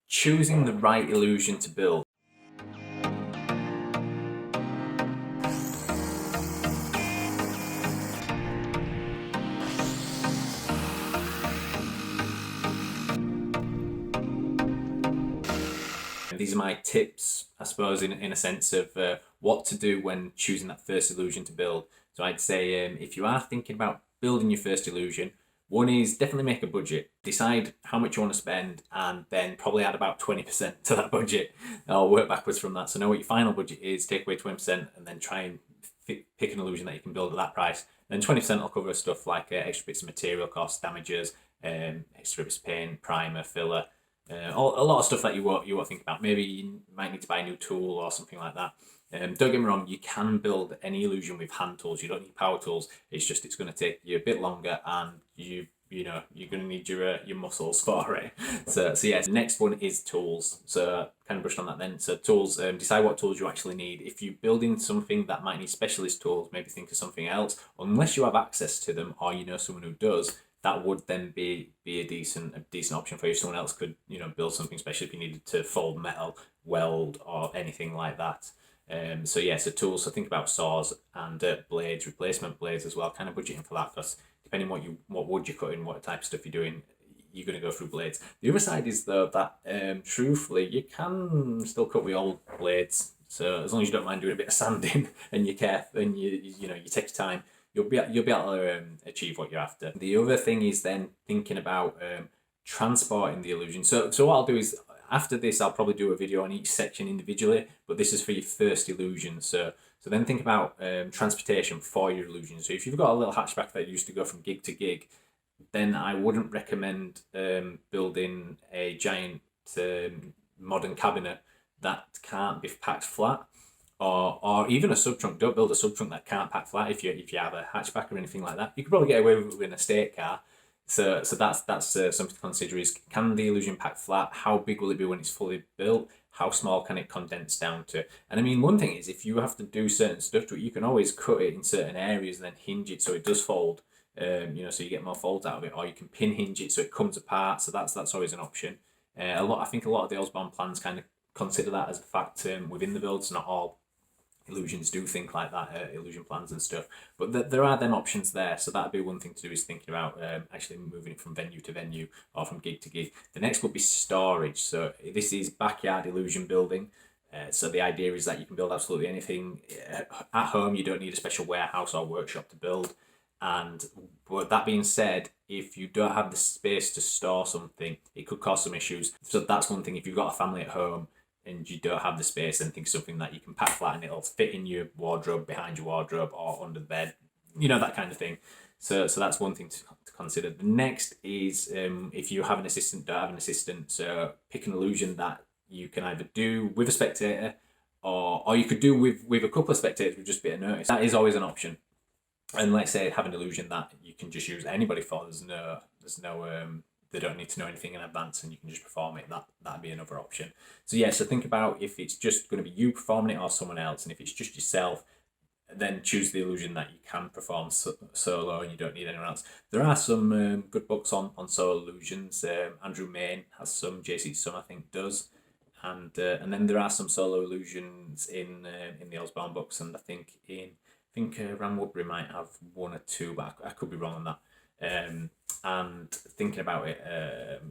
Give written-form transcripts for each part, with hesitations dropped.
choosing the right illusion to build. These are my tips, I suppose, in a sense of what to do when choosing that first illusion to build. So I'd say if you are thinking about building your first illusion, one is definitely make a budget. Decide how much you want to spend and then probably add about 20% to that budget or work backwards from that. So know what your final budget is, take away 20% and then try and pick an illusion that you can build at that price. And then 20% will cover stuff like extra bits of material costs, damages, extra bits of paint, primer, filler, a lot of stuff that you won't think about. Maybe you might need to buy a new tool or something like that. Don't get me wrong, you can build any illusion with hand tools. You don't need power tools. It's just it's going to take you a bit longer, and you're going to need your muscles for it. So yeah. The next one is tools. So kind of brushed on that then. So tools. Decide what tools you actually need. If you're building something that might need specialist tools, maybe think of something else. Unless you have access to them or you know someone who does, that would then be a decent option for you. Someone else could build something special if you needed to fold metal, weld, or anything like that. So tools. So think about saws and blades, replacement blades as well. Kind of budgeting for that, because depending what wood you're cutting, what type of stuff you're doing, you're going to go through blades. The other side is though that truthfully you can still cut with old blades. So as long as you don't mind doing a bit of sanding and you careful and you take your time, you'll be able to achieve what you're after. The other thing is then thinking about transporting the illusion. So what I'll do is after this, I'll probably do a video on each section individually, but this is for your first illusion. So then think about transportation for your illusion. So if you've got a little hatchback that used to go from gig to gig, then I wouldn't recommend building a giant modern cabinet that can't be packed flat. Or even a sub-trunk. Don't build a sub-trunk that can't pack flat if you have a hatchback or anything like that. You could probably get away with it with an estate car. So that's something to consider is, can the illusion pack flat? How big will it be when it's fully built? How small can it condense down to? And I mean, one thing is, if you have to do certain stuff to it, you can always cut it in certain areas and then hinge it so it does fold. So you get more folds out of it, or you can pin hinge it so it comes apart. So that's always an option. I think a lot of the Osborne plans kind of consider that as a fact within the builds. Not all illusions do think like that, illusion plans and stuff, but there are them options there. So that'd be one thing to do, is thinking about actually moving it from venue to venue or from gig to gig. The next would be storage. So this is backyard illusion building. So the idea is that you can build absolutely anything at home. You don't need a special warehouse or workshop to build. And but that being said, if you don't have the space to store something, it could cause some issues. So that's one thing. If you've got a family at home and you don't have the space, then think of something that you can pack flat and it'll fit in your wardrobe, behind your wardrobe, or under the bed, that kind of thing. So that's one thing to consider. The next is if you have an assistant, don't have an assistant. So pick an illusion that you can either do with a spectator, or you could do with a couple of spectators with just a bit of notice. That is always an option. And let's say have an illusion that you can just use anybody for. There's no they don't need to know anything in advance and you can just perform it. That'd be another option. So think about if it's just going to be you performing it or someone else, and if it's just yourself, then choose the illusion that you can perform solo and you don't need anyone else. There are some good books on solo illusions. Andrew Main has some, JC Sum I think does, and then there are some solo illusions in the Osborne books, and I think Ram Woodbury might have one or two, but I could be wrong on that. And thinking about it,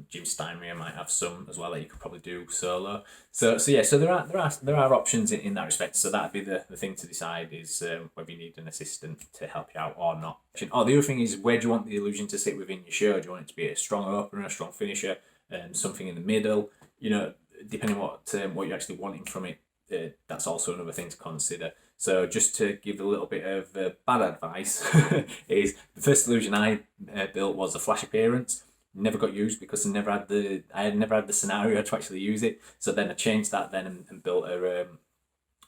Jim Steinmeier might have some as well that you could probably do solo. So there are options in that respect. So that'd be the thing to decide, is whether you need an assistant to help you out or not. The other thing is, where do you want the illusion to sit within your show? Do you want it to be a strong opener, a strong finisher, something in the middle? Depending on what you're actually wanting from it, that's also another thing to consider. So just to give a little bit of bad advice, is the first illusion I built was a flash appearance. Never got used because I had never had the scenario to actually use it. So then I changed that then and built a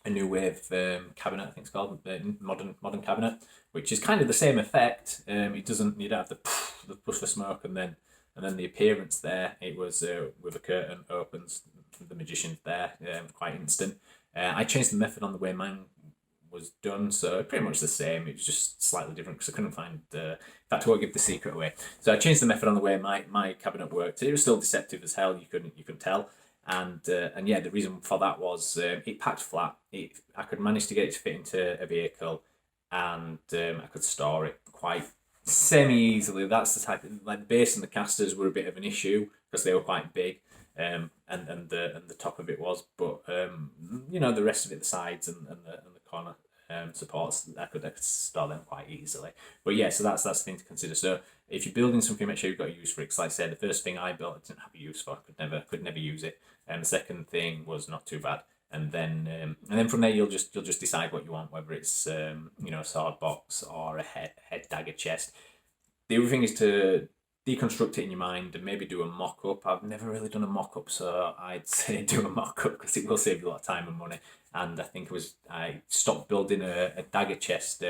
new wave cabinet, I think it's called, modern cabinet, which is kind of the same effect. You don't have the push for smoke and then the appearance there. It was with a curtain opens, the magician's there, quite instant. I changed the method on the way mine was done, so pretty much the same. It was just slightly different because I couldn't find in fact, I won't give the secret away. So I changed the method on the way my cabinet worked. It was still deceptive as hell. You couldn't tell, And yeah, the reason for that was it packed flat. I could manage to get it to fit into a vehicle, and I could store it quite semi easily. That's the type of, like, the base and the casters were a bit of an issue because they were quite big, and the top of it was, but the rest of it, the sides and the corner supports, I could store them quite easily. But yeah, so that's the thing to consider. So if you're building something, make sure you've got a use for it. Because like I said, the first thing I built, I didn't have a use for. I could never use it. And the second thing was not too bad. And then from there you'll just decide what you want, whether it's a sword box or a head dagger chest. The other thing is to deconstruct it in your mind and maybe do a mock up. I've never really done a mock up, so I'd say do a mock up because it will save you a lot of time and money. And I think I stopped building a dagger chest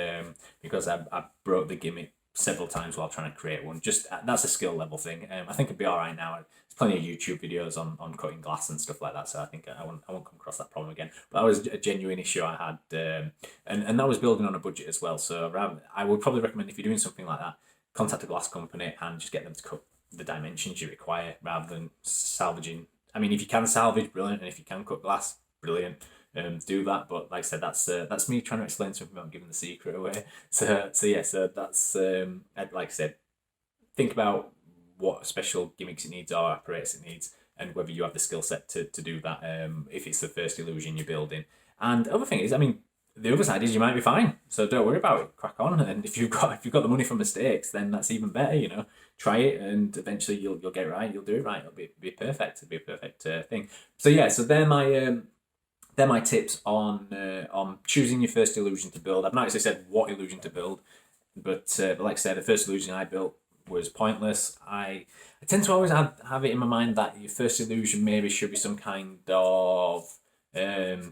because I broke the gimmick several times while trying to create one. Just that's a skill level thing. I think I'd be all right now. There's plenty of YouTube videos on cutting glass and stuff like that, so I think I won't come across that problem again. But that was a genuine issue I had, and that was building on a budget as well. So I would probably recommend, if you're doing something like that, contact a glass company and just get them to cut the dimensions you require rather than salvaging. I mean, if you can salvage, brilliant, and if you can cut glass, brilliant. Do that, but like I said, that's me trying to explain something without giving the secret away. So that's like I said, think about what special gimmicks it needs or apparatus it needs, and whether you have the skill set to do that. If it's the first illusion you're building, and the other thing is, I mean, the other side is you might be fine, so don't worry about it. Crack on, and if you've got the money from mistakes, then that's even better. Try it, and eventually you'll get it right. You'll do it right. It'll be perfect. It'll be a perfect thing. So yeah, so they're my tips on choosing your first illusion to build. I've not actually said what illusion to build, but like I said, the first illusion I built was pointless. I tend to always have it in my mind that your first illusion maybe should be some kind of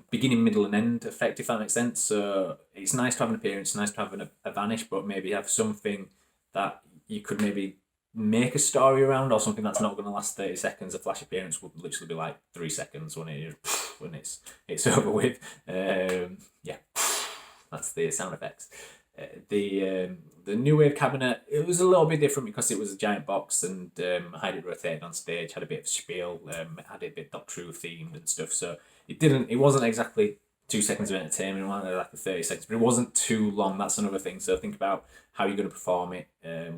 beginning, middle, and end effect, if that makes sense. So it's nice to have an appearance, nice to have a vanish, but maybe have something that you could maybe make a story around, or something that's not going to last 30 seconds. A flash appearance would literally be like 3 seconds when it's over with. Yeah, that's the sound effects. The new wave cabinet, it was a little bit different because it was a giant box, and I had it rotated on stage, had a bit of spiel, had it a bit Doctor Who themed and stuff. So it wasn't exactly 2 seconds of entertainment. It wasn't like 30 seconds, but it wasn't too long. That's another thing. So think about how you're going to perform it,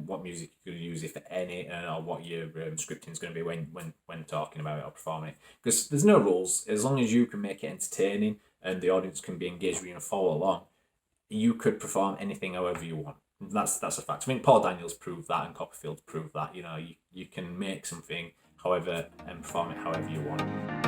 what music you're going to use, if any, or what your scripting is going to be when talking about it or performing it. Because there's no rules. As long as you can make it entertaining and the audience can be engaged with you and follow along, you could perform anything however you want. That's a fact. I think Paul Daniels proved that, and Copperfield proved that. You can make something however and perform it however you want.